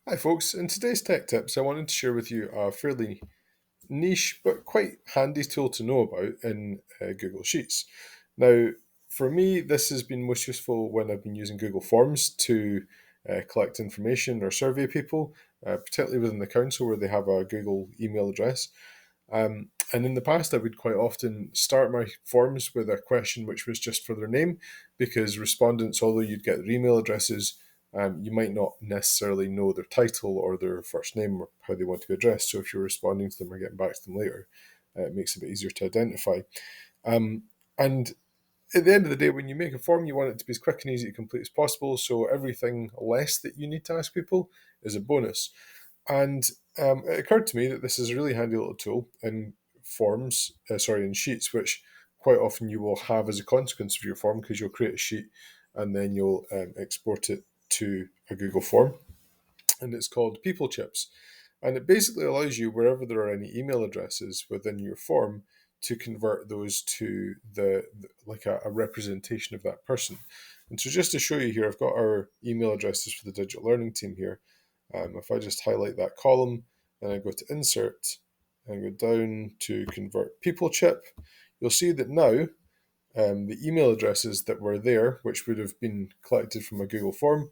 Hi, folks. In today's tech tips, I wanted to share with you a fairly niche but quite handy tool to know about in Google Sheets. Now, for me, this has been most useful when I've been using Google Forms to collect information or survey people, particularly within the council where they have a Google email address. And in the past, I would quite often start my forms with a question which was just for their name, because respondents, although you'd get their email addresses, you might not necessarily know their title or their first name or how they want to be addressed. So if you're responding to them or getting back to them later, it makes it a bit easier to identify. And at the end of the day, when you make a form, you want it to be as quick and easy to complete as possible. So everything less that you need to ask people is a bonus. And it occurred to me that this is a really handy little tool in in sheets, which quite often you will have as a consequence of your form because you'll create a sheet and then you'll export it to a Google form. And it's called People Chips. And it basically allows you, wherever there are any email addresses within your form, to convert those to like a representation of that person. And so, just to show you here, I've got our email addresses for the digital learning team here. If I just highlight that column and I go to Insert and go down to Convert People Chip, you'll see that now the email addresses that were there, which would have been collected from a Google form,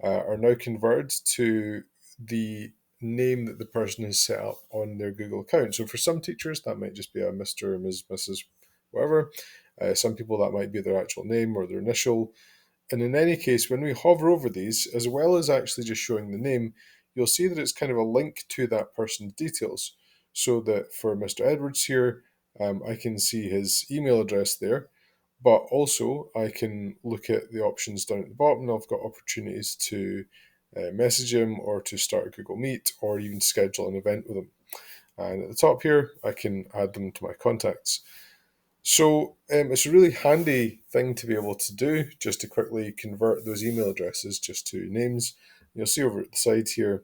are now converted to the name that the person has set up on their Google account. So for some teachers, that might just be a Mr., Ms., Mrs., whatever. Some people, that might be their actual name or their initial. And in any case, when we hover over these, as well as actually just showing the name, you'll see that it's kind of a link to that person's details. So that for Mr. Edwards here, I can see his email address there, but also I can look at the options down at the bottom. I've got opportunities to message him or to start a Google Meet or even schedule an event with him. And at the top here, I can add them to my contacts. So it's a really handy thing to be able to do, just to quickly convert those email addresses just to names. You'll see over at the side here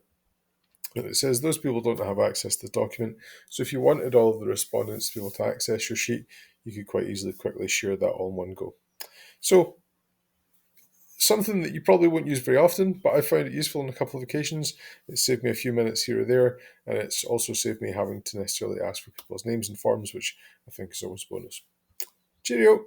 that it says those people don't have access to the document. So if you wanted all of the respondents to be able to access your sheet, you could quite easily quickly share that all in one go. So something that you probably won't use very often, but I found it useful on a couple of occasions. It saved me a few minutes here or there, and it's also saved me having to necessarily ask for people's names and forms, which I think is always a bonus. Cheerio!